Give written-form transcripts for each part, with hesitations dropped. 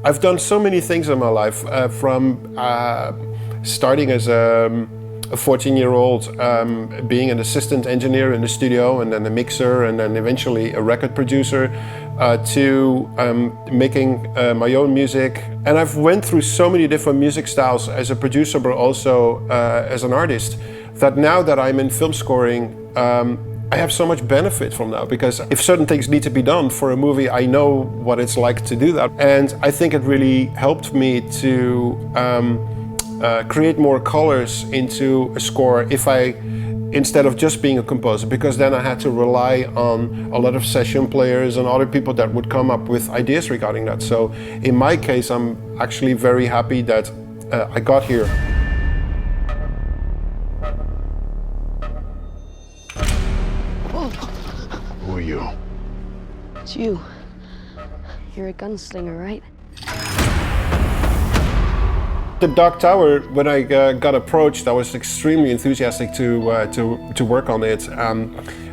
I've done so many things in my life, from starting as a 14-year-old, being an assistant engineer in the studio, and then a mixer, and then eventually a record producer, to making my own music. And I've went through so many different music styles as a producer, but also as an artist, that now that I'm in film scoring, I have so much benefit from that, because if certain things need to be done for a movie, I know what it's like to do that. And I think it really helped me to create more colors into a score instead of just being a composer, because then I had to rely on a lot of session players and other people that would come up with ideas regarding that. So in my case, I'm actually very happy that I got here. Who are you? It's you. You're a gunslinger, right? The Dark Tower, when I got approached, I was extremely enthusiastic to work on it.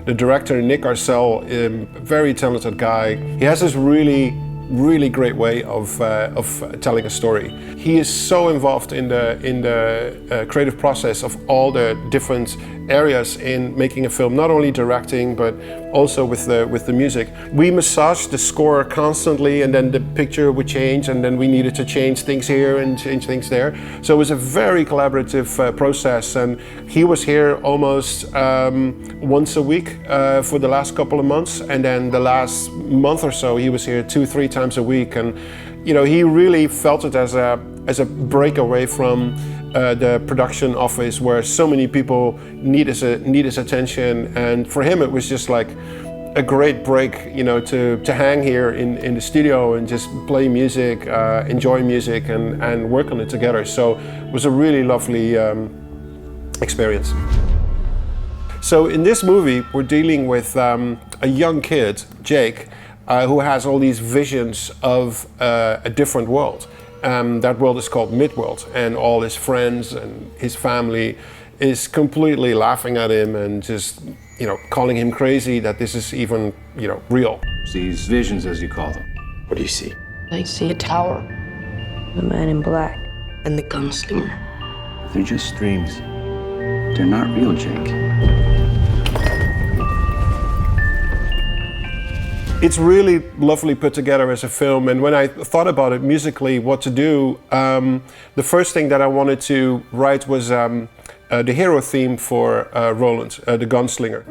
The director, Nick Arcel, very talented guy. He has this really great way of telling a story. He is so involved in the creative process of all the different areas in making a film, not only directing but also with the music. We massaged the score constantly, and then the picture would change, and then we needed to change things here and change things there. So it was a very collaborative process, and he was here almost once a week for the last couple of months, and then the last month or so he was here 2-3 times a week. And you know, he really felt it as a breakaway from the production office, where so many people need his attention, and for him it was just like a great break, you know, to hang here in the studio and just play music, enjoy music, and work on it together. So it was a really lovely experience. So in this movie we're dealing with a young kid, Jake, who has all these visions of a different world. That world is called Midworld, and all his friends and his family is completely laughing at him and just, you know, calling him crazy that this is even, you know, real. These visions, as you call them. What do you see? I see a tower, the man in black, and the gunslinger. They're just dreams. They're not real, Jake. It's really lovely put together as a film, and when I thought about it musically, what to do, the first thing that I wanted to write was the hero theme for Roland, the gunslinger.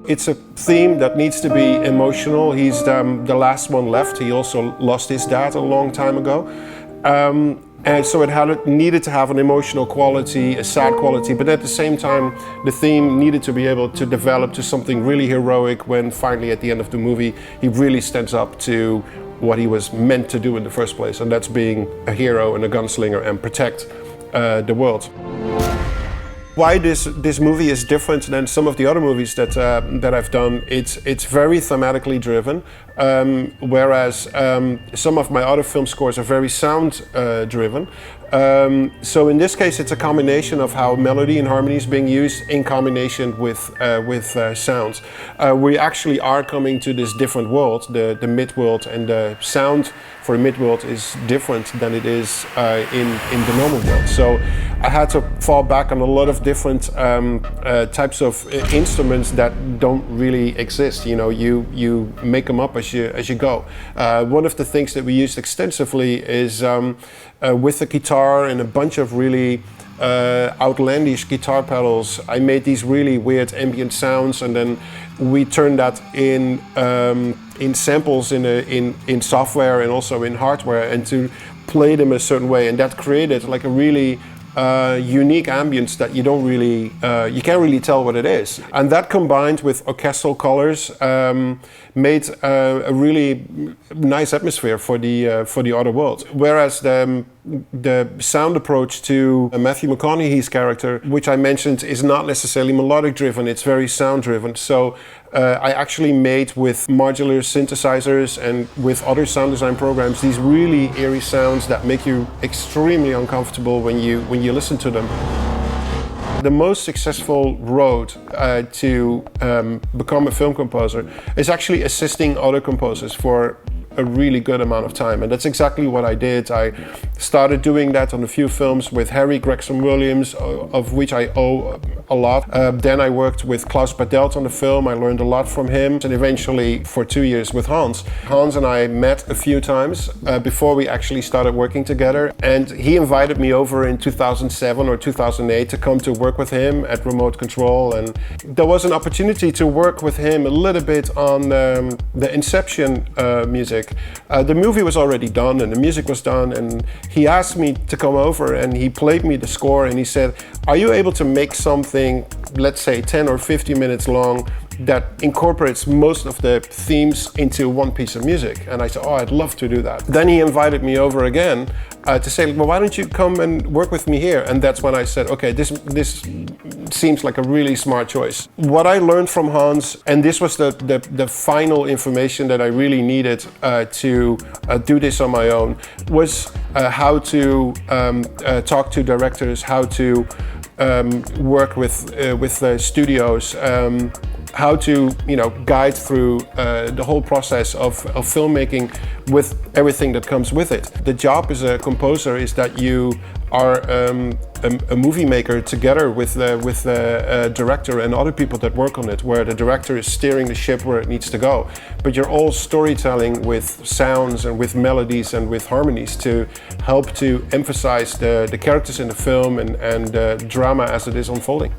It's a theme that needs to be emotional. He's the last one left. He also lost his dad a long time ago. And so it needed to have an emotional quality, a sad quality, but at the same time, the theme needed to be able to develop to something really heroic when finally at the end of the movie, he really stands up to what he was meant to do in the first place, and that's being a hero and a gunslinger and protect the world. Why this movie is different than some of the other movies that I've done, it's very thematically driven, whereas some of my other film scores are very sound driven. So in this case, it's a combination of how melody and harmony is being used in combination with sounds. We actually are coming to this different world, the mid-world, and the sound for the mid-world is different than it is in the normal world. So I had to fall back on a lot of different types of instruments that don't really exist. You know, you make them up as you go. One of the things that we used extensively is with the guitar and a bunch of really outlandish guitar pedals. I made these really weird ambient sounds, and then we turned that in samples in software and also in hardware, and to play them a certain way, and that created like a really unique ambience that you can't really tell what it is. And that combined with orchestral colors made a really nice atmosphere for the other world. Whereas the sound approach to Matthew McConaughey's character, which I mentioned, is not necessarily melodic driven, it's very sound driven. So I actually made with modular synthesizers and with other sound design programs these really eerie sounds that make you extremely uncomfortable when you listen to them. The most successful road to become a film composer is actually assisting other composers for a really good amount of time, and that's exactly what I did. I started doing that on a few films with Harry Gregson Williams, of which I owe a lot. Then I worked with Klaus Badelt on the film. I learned a lot from him, and eventually for 2 years with Hans. Hans and I met a few times before we actually started working together, and he invited me over in 2007 or 2008 to come to work with him at Remote Control, and there was an opportunity to work with him a little bit on the Inception music. The movie was already done and the music was done, and he asked me to come over and he played me the score and he said, are you able to make something, let's say 10 or 15 minutes long, that incorporates most of the themes into one piece of music? And I said, oh, I'd love to do that. Then he invited me over again to say, well, why don't you come and work with me here? And that's when I said, okay, this seems like a really smart choice. What I learned from Hans, and this was the final information that I really needed to do this on my own, was how to talk to directors, how to work with studios, how to guide through the whole process of filmmaking with everything that comes with it. The job as a composer is that you are a movie maker together with the director and other people that work on it, where the director is steering the ship where it needs to go. But you're all storytelling with sounds and with melodies and with harmonies to help to emphasize the characters in the film and the drama as it is unfolding.